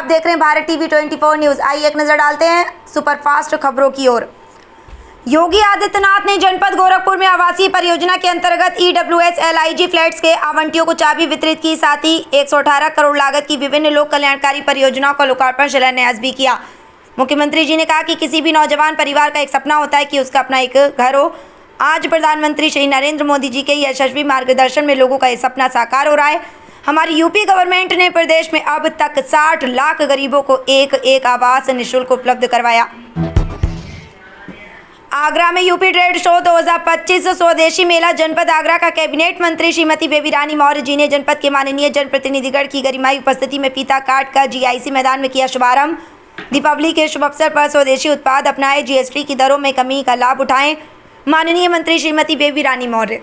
आप देख रहे हैं भारत टीवी 24 न्यूज़। आइए एक नज़र डालते हैं सुपरफास्ट खबरों की ओर। योगी आदित्यनाथ ने जनपद गोरखपुर में आवासीय परियोजना के अंतर्गत ईडब्ल्यूएस एलआईजी फ्लैट्स के आवंटियों को चाबी वितरित की। साथ ही 118 करोड़ लागत की विभिन्न लोक कल्याणकारी परियोजनाओं का लोकार्पण शिलान्यास भी किया। मुख्यमंत्री जी ने कहा कि किसी भी नौजवान परिवार का एक सपना होता है कि उसका अपना एक घर हो। आज प्रधानमंत्री श्री नरेंद्र मोदी जी के यशस्वी मार्गदर्शन में लोगों का ये सपना साकार हो रहा है। हमारी यूपी गवर्नमेंट ने प्रदेश में अब तक 60 लाख गरीबों को एक आवास निःशुल्क उपलब्ध करवाया। आगरा में यूपी ट्रेड शो 2025 स्वदेशी मेला जनपद आगरा का कैबिनेट मंत्री श्रीमती बेबी रानी मौर्य जी ने जनपद के माननीय जनप्रतिनिधिगण की गरिमाई उपस्थिति में फीता काट कर जीआईसी मैदान में किया शुभारंभ। दीपावली के शुभ अवसर पर स्वदेशी उत्पाद अपनाए, जीएसटी की दरों में कमी का लाभ उठाएं, माननीय मंत्री श्रीमती बेबी रानी मौर्य।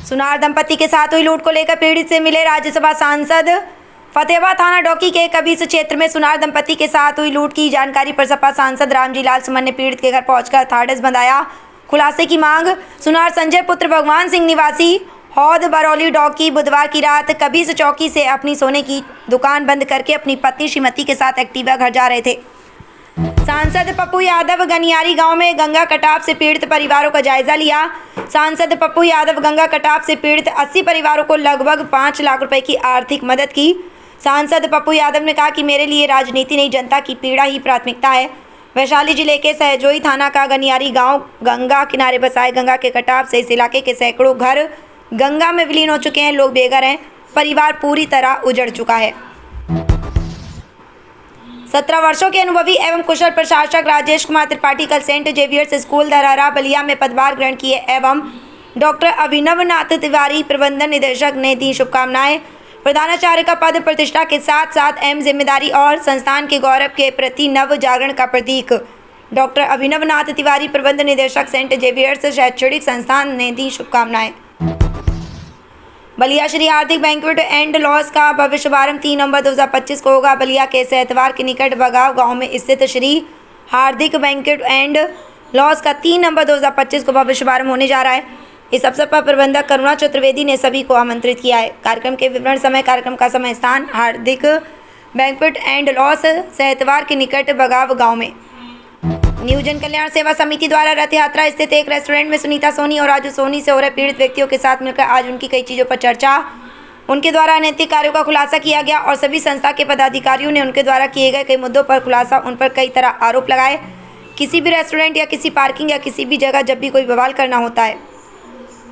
सुनार दंपति के साथ हुई लूट को लेकर पीड़ित से मिले राज्यसभा सांसद। फतेहाबाद थाना डौकी के कबीस क्षेत्र में सुनार दंपति के साथ हुई लूट की जानकारी पर सपा सांसद रामजी लाल सुमन ने पीड़ित के घर पहुंचकर थाड़स बंधाया। खुलासे की मांग। सुनार संजय पुत्र भगवान सिंह निवासी हौद बरौली डौकी बुधवार की रात कबीस चौकी से अपनी सोने की दुकान बंद करके अपनी पत्नी श्रीमती के साथ एक्टिवा घर जा रहे थे। सांसद पप्पू यादव गनियारी गांव में गंगा कटाव से पीड़ित परिवारों का जायजा लिया। सांसद पप्पू यादव गंगा कटाव से पीड़ित 80 परिवारों को लगभग 5 लाख रुपए की आर्थिक मदद की। सांसद पप्पू यादव ने कहा कि मेरे लिए राजनीति नहीं, जनता की पीड़ा ही प्राथमिकता है। वैशाली जिले के सहजोई थाना का गनियारी गांव गंगा किनारे बसाए गंगा के कटाव से इस इलाके के सैकड़ों घर गंगा में विलीन हो चुके हैं। लोग बेघर हैं, परिवार पूरी तरह उजड़ चुका है। 17 वर्षों के अनुभवी एवं कुशल प्रशासक राजेश कुमार त्रिपाठी कल सेंट जेवियर्स स्कूल धरारा बलिया में पदभार ग्रहण किए एवं डॉक्टर अभिनव नाथ तिवारी प्रबंधन निदेशक ने दी शुभकामनाएं। प्रधानाचार्य का पद प्रतिष्ठा के साथ साथ अहम जिम्मेदारी और संस्थान के गौरव के प्रति नव जागरण का प्रतीक। डॉक्टर अभिनव नाथ तिवारी प्रबंध निदेशक सेंट जेवियर्स शैक्षणिक संस्थान ने दी शुभकामनाएं। बलिया श्री हार्दिक बैंक्वेट एंड लॉज का भव्य शुभारंभ 3 नवंबर 2025 को होगा। बलिया के सहतवार के निकट बगाव गांव में स्थित श्री हार्दिक बैंक्वेट एंड लॉज का 3 नवंबर 2025 को भव्य शुभारंभ होने जा रहा है। इस अवसर पर प्रबंधक करुणा चतुर्वेदी ने सभी को आमंत्रित किया है। कार्यक्रम के विवरण समय, कार्यक्रम का समय, स्थान हार्दिक बैंक्वेट एंड लॉज सहतवार के निकट बगाव गाँव में। न्यू जन कल्याण सेवा समिति द्वारा रथ यात्रा स्थित एक रेस्टोरेंट में सुनीता सोनी और राजू सोनी से हो रहे पीड़ित व्यक्तियों के साथ मिलकर आज उनकी कई चीज़ों पर चर्चा, उनके द्वारा अनैतिक कार्यों का खुलासा किया गया और सभी संस्था के पदाधिकारियों ने उनके द्वारा किए गए कई मुद्दों पर खुलासा, उन पर कई तरह आरोप लगाए। किसी भी रेस्टोरेंट या किसी पार्किंग या किसी भी जगह जब भी कोई बवाल करना होता है।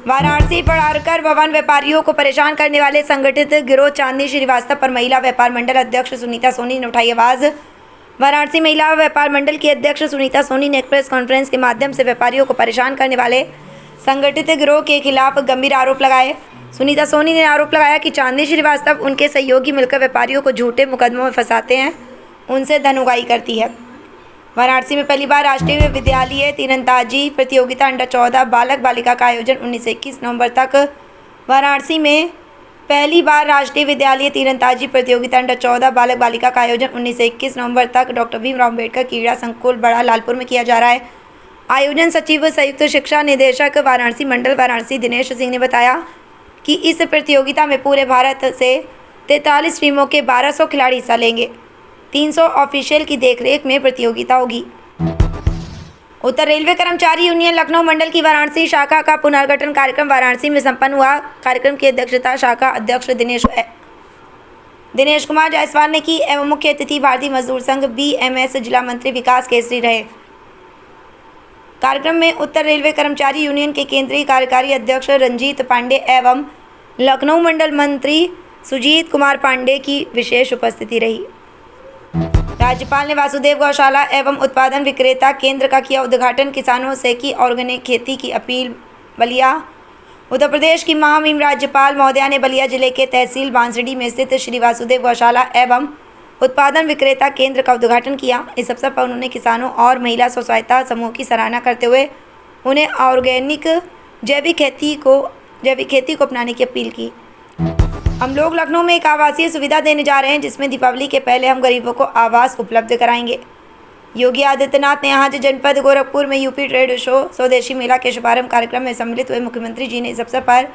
वाराणसी पढ़ाकर भवन व्यापारियों को परेशान करने वाले संगठित गिरोह चांदनी श्रीवास्तव पर महिला व्यापार मंडल अध्यक्ष सुनीता सोनी ने उठाई आवाज़। वाराणसी महिला व्यापार मंडल की अध्यक्ष सुनीता सोनी ने एक प्रेस कॉन्फ्रेंस के माध्यम से व्यापारियों को परेशान करने वाले संगठित गिरोह के खिलाफ गंभीर आरोप लगाए। सुनीता सोनी ने आरोप लगाया कि चांदनी श्रीवास्तव उनके सहयोगी मिलकर व्यापारियों को झूठे मुकदमों में फंसाते हैं, उनसे धन उगाही करती है। वाराणसी में पहली बार राष्ट्रीय विद्यालय तीरंदाजी प्रतियोगिता अंडर 14 बालक बालिका का आयोजन 19 से 21 नवंबर तक। वाराणसी में पहली बार राष्ट्रीय विद्यालय तीरंदाजी प्रतियोगिता अंडर 14 बालक बालिका का आयोजन 19 से 21 नवंबर तक डॉक्टर भीमराव अम्बेडकर क्रीड़ा संकुल बड़ा लालपुर में किया जा रहा है। आयोजन सचिव संयुक्त शिक्षा निदेशक वाराणसी मंडल वाराणसी दिनेश सिंह ने बताया कि इस प्रतियोगिता में पूरे भारत से 43 टीमों के 1200 खिलाड़ी हिस्सा लेंगे। 300 ऑफिशियल की देखरेख में प्रतियोगिता होगी। उत्तर रेलवे कर्मचारी यूनियन लखनऊ मंडल की वाराणसी शाखा का पुनर्गठन कार्यक्रम वाराणसी में संपन्न हुआ। कार्यक्रम की अध्यक्षता शाखा अध्यक्ष दिनेश कुमार जायसवाल ने की एवं मुख्य अतिथि भारतीय मजदूर संघ बीएमएस जिला मंत्री विकास केसरी रहे। कार्यक्रम में उत्तर रेलवे कर्मचारी यूनियन के केंद्रीय कार्यकारी अध्यक्ष रंजीत पांडे एवं लखनऊ मंडल मंत्री सुजीत कुमार पांडे की विशेष उपस्थिति रही। राज्यपाल ने वासुदेव गौशाला एवं उत्पादन विक्रेता केंद्र का किया उद्घाटन। किसानों से की ऑर्गेनिक खेती की अपील। बलिया उत्तर प्रदेश की महामहिम राज्यपाल महोदया ने बलिया जिले के तहसील बांसडी में स्थित श्री वासुदेव गौशाला एवं उत्पादन विक्रेता केंद्र का उद्घाटन किया। इस अवसर पर उन्होंने किसानों और महिला स्व सहायता समूह की सराहना करते हुए उन्हें ऑर्गेनिक जैविक खेती को अपनाने की अपील की। हम लोग लखनऊ में एक आवासीय सुविधा देने जा रहे हैं जिसमें दीपावली के पहले हम गरीबों को आवास उपलब्ध कराएंगे। योगी आदित्यनाथ ने आज जनपद गोरखपुर में यूपी ट्रेड शो स्वदेशी मेला के शुभारंभ कार्यक्रम में सम्मिलित हुए। मुख्यमंत्री जी ने इस अवसर पर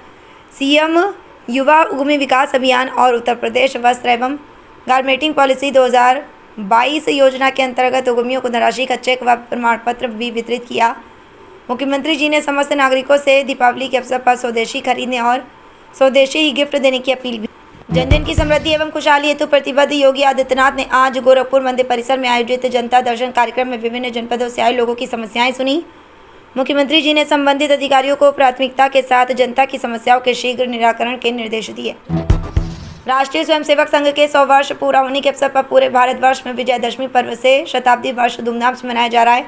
सीएम युवा भूमि विकास अभियान और उत्तर प्रदेश वस्त्र एवं गारमेंटिंग पॉलिसी 2022 योजना के अंतर्गत उद्यमियों को धनराशि का चेक व प्रमाण पत्र भी वितरित किया। मुख्यमंत्री जी ने समस्त नागरिकों से दीपावली के अवसर पर स्वदेशी खरीदने और स्वदेशी ही गिफ्ट देने की अपील भी। जन जन की समृद्धि एवं खुशहाली हेतु प्रतिबद्ध योगी आदित्यनाथ ने आज गोरखपुर मंदिर परिसर में आयोजित जनता दर्शन कार्यक्रम में विभिन्न जनपदों से आए लोगों की समस्याएं सुनी। मुख्यमंत्री जी ने संबंधित अधिकारियों को प्राथमिकता के साथ जनता की समस्याओं के शीघ्र निराकरण के निर्देश दिए। राष्ट्रीय स्वयंसेवक संघ के 100 वर्ष पूरा होने के अवसर पर पूरे भारतवर्ष में विजयदशमी पर्व से शताब्दी वर्ष धूमधाम से मनाया जा रहा है।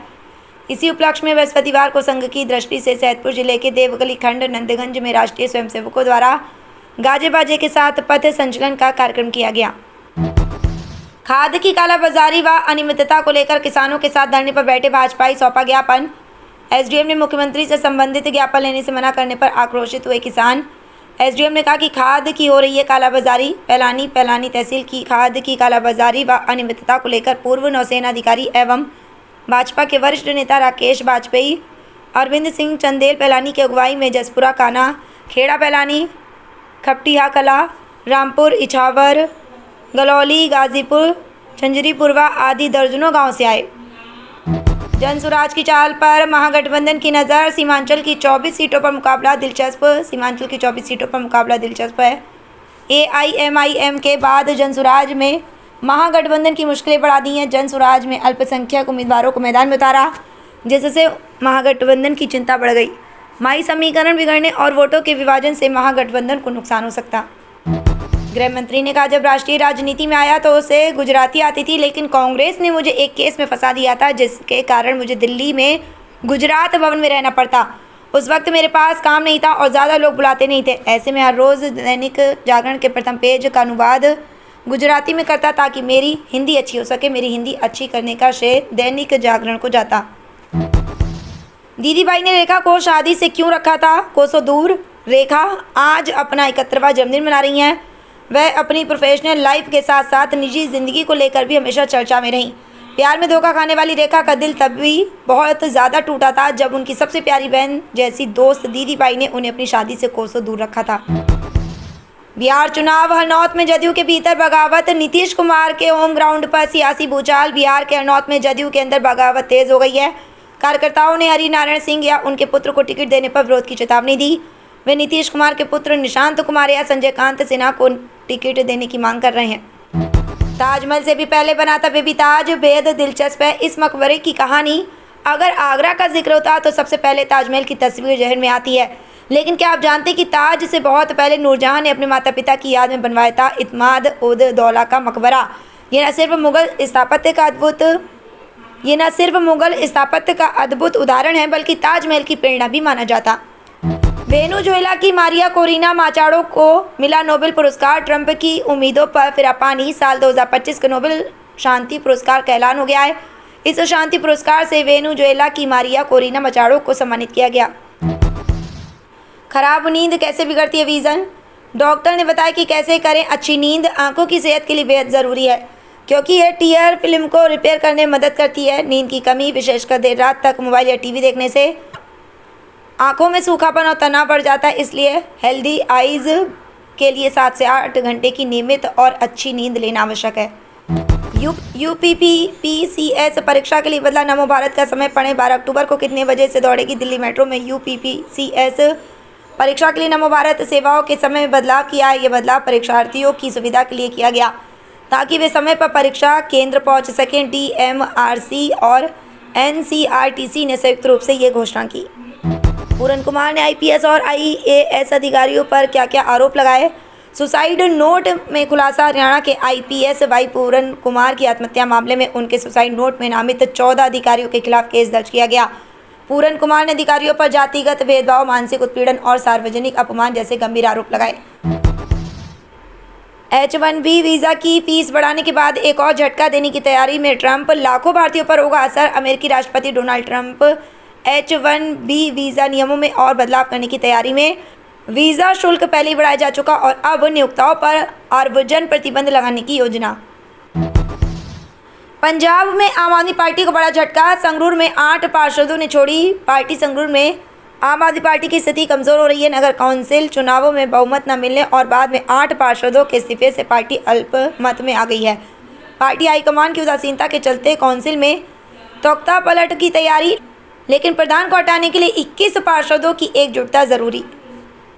इसी उपलक्ष्य में बृहस्पतिवार को संघ की दृष्टि से सैदपुर जिले के देवगली खंड नंदगंज में राष्ट्रीय स्वयंसेवकों द्वारा गाजे बाजे के साथ पथ संचलन का कार्यक्रम किया गया। खाद की कालाबाजारी व अनियमितता को लेकर किसानों के साथ धरने पर बैठे भाजपाई सौंपा ज्ञापन। एसडीएम ने मुख्यमंत्री से संबंधित ज्ञापन लेने से मना करने पर आक्रोशित हुए किसान। एसडीएम ने कहा कि खाद की हो रही है कालाबाजारी। पैलानी तहसील की खाद की कालाबाजारी व अनियमितता को लेकर पूर्व नौसेना अधिकारी एवं भाजपा के वरिष्ठ नेता राकेश वाजपेयी, अरविंद सिंह चंदेल पैलानी की अगुवाई में जसपुरा काना, खेड़ा पैलानी, खपटिया कला, रामपुर, इछावर, गलौली, गाजीपुर, झंझरीपुरवा आदि दर्जनों गांव से आए। जनसुराज की चाल पर महागठबंधन की नज़र। सीमांचल की 24 सीटों पर मुकाबला दिलचस्प। सीमांचल की 24 सीटों पर मुकाबला दिलचस्प है। एआईएमआईएम के बाद जनसुराज में महागठबंधन की मुश्किलें बढ़ा दी हैं। जनसुराज में अल्पसंख्यक उम्मीदवारों को मैदान में उतारा, जिससे महागठबंधन की चिंता बढ़ गई। माई समीकरण बिगड़ने और वोटों के विभाजन से महागठबंधन को नुकसान हो सकता। गृह मंत्री ने कहा, जब राष्ट्रीय राजनीति में आया तो उसे गुजराती आती थी, लेकिन कांग्रेस ने मुझे एक केस में फंसा दिया था, जिसके कारण मुझे दिल्ली में गुजरात भवन में रहना पड़ता। उस वक्त मेरे पास काम नहीं था और ज़्यादा लोग बुलाते नहीं थे। ऐसे में हर रोज़ दैनिक जागरण के प्रथम पेज का अनुवाद गुजराती में करता ताकि मेरी हिंदी अच्छी हो सके। मेरी हिंदी अच्छी करने का श्रेय दैनिक जागरण को जाता। दीदी भाई ने रेखा को शादी से क्यों रखा था कोसों दूर। रेखा आज अपना 71वां जन्मदिन मना रही हैं। वह अपनी प्रोफेशनल लाइफ के साथ साथ निजी ज़िंदगी को लेकर भी हमेशा चर्चा में रहीं। प्यार में धोखा खाने वाली रेखा का दिल तभी बहुत ज़्यादा टूटा था जब उनकी सबसे प्यारी बहन जैसी दोस्त दीदी बाई ने उन्हें अपनी शादी से कोसों दूर रखा था। बिहार चुनाव, हरनौत में जदयू के भीतर बगावत। नीतीश कुमार के होम ग्राउंड पर सियासी भूचाल। बिहार के हरनौत में जदयू के अंदर बगावत तेज हो गई है। कार्यकर्ताओं ने हरिनारायण सिंह या उनके पुत्र को टिकट देने पर विरोध की चेतावनी दी। वे नीतीश कुमार के पुत्र निशांत कुमार या संजय कांत सिन्हा को टिकट देने की मांग कर रहे हैं। ताजमहल से भी पहले बना था बेबी ताज। बेहद दिलचस्प है इस मकबरे की कहानी। अगर आगरा का जिक्र होता तो सबसे पहले ताजमहल की तस्वीर जहन में आती है, लेकिन क्या आप जानते हैं कि ताज से बहुत पहले नूरजहां ने अपने माता पिता की याद में बनवाया था इत्माद उद दौला का मकबरा। ये न सिर्फ मुगल स्थापत्य का अद्भुत उदाहरण है, बल्कि ताजमहल की प्रेरणा भी माना जाता। वेनेजुएला की मारिया कोरिना माचाडो को मिला नोबेल पुरस्कार। ट्रंप की उम्मीदों पर फिरा पानी। साल 2025 के नोबेल शांति पुरस्कार का ऐलान हो गया है। इस शांति पुरस्कार से वेनेजुएला की मारिया कोरिना माचाडो को सम्मानित किया गया। खराब नींद कैसे बिगड़ती है विजन। डॉक्टर ने बताया कि कैसे करें अच्छी नींद। आंखों की सेहत के लिए बेहद ज़रूरी है, क्योंकि यह टीयर फिल्म को रिपेयर करने में मदद करती है। नींद की कमी, विशेषकर देर रात तक मोबाइल या टीवी देखने से आंखों में सूखापन और तनाव बढ़ जाता है। इसलिए हेल्दी आइज़ के लिए 7 से 8 घंटे की नियमित और अच्छी नींद लेना आवश्यक है। यूपीपीसीएस परीक्षा के लिए बदला नमो भारत का समय। पढ़ें 12 अक्टूबर को कितने बजे से दौड़ेगी दिल्ली मेट्रो में यूपीपीसीएस परीक्षा के लिए नमो भारत सेवाओं के समय में बदलाव किया है। यह बदलाव परीक्षार्थियों की सुविधा के लिए किया गया ताकि वे समय पर परीक्षा केंद्र पहुंच सकें। डीएमआरसी और एनसीआरटीसी ने संयुक्त रूप से ये घोषणा की। पूरन कुमार ने आईपीएस और आईएएस अधिकारियों पर क्या क्या आरोप लगाए। सुसाइड नोट में खुलासा। हरियाणा के आईपीएस वाई पूरन कुमार की आत्महत्या मामले में उनके सुसाइड नोट में नामित 14 अधिकारियों के खिलाफ केस दर्ज किया गया। पूरन कुमार ने अधिकारियों पर जातिगत भेदभाव, मानसिक उत्पीड़न और सार्वजनिक अपमान जैसे गंभीर आरोप लगाए। H-1B वीज़ा की फीस बढ़ाने के बाद एक और झटका देने की तैयारी में ट्रंप। लाखों भारतीयों पर होगा असर। अमेरिकी राष्ट्रपति डोनाल्ड ट्रंप H-1B वीज़ा नियमों में और बदलाव करने की तैयारी में। वीज़ा शुल्क पहले ही बढ़ाया जा चुका और अब नियोक्ताओं पर आवर्जन प्रतिबंध लगाने की योजना। पंजाब में आम आदमी पार्टी को बड़ा झटका। संगरूर में 8 पार्षदों ने छोड़ी पार्टी। संगरूर में आम आदमी पार्टी की स्थिति कमजोर हो रही है। नगर कौंसिल चुनावों में बहुमत न मिलने और बाद में 8 पार्षदों के इस्तीफे से पार्टी अल्पमत में आ गई है। पार्टी हाईकमान की उदासीनता के चलते कौंसिल में तख्ता पलट की तैयारी, लेकिन प्रधान को हटाने के लिए 21 पार्षदों की एकजुटता जरूरी।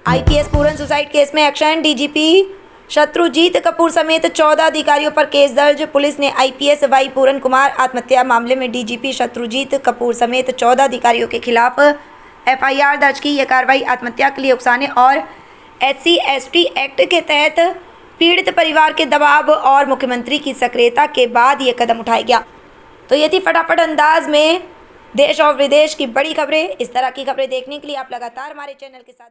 आईपीएस पूरन सुसाइड केस में एक्शन, डीजीपी शत्रुजीत कपूर समेत 14 अधिकारियों पर केस दर्ज। पुलिस ने आईपीएस वाई पूरन कुमार आत्महत्या मामले में डीजीपी शत्रुजीत कपूर समेत 14 अधिकारियों के खिलाफ एफआईआर दर्ज की। यह कार्रवाई आत्महत्या के लिए उकसाने और SC/ST एक्ट के तहत पीड़ित परिवार के दबाव और मुख्यमंत्री की सक्रियता के बाद ये कदम उठाया गया। तो ये थी फटाफट अंदाज में देश और विदेश की बड़ी खबरें। इस तरह की खबरें देखने के लिए आप लगातार हमारे चैनल के साथ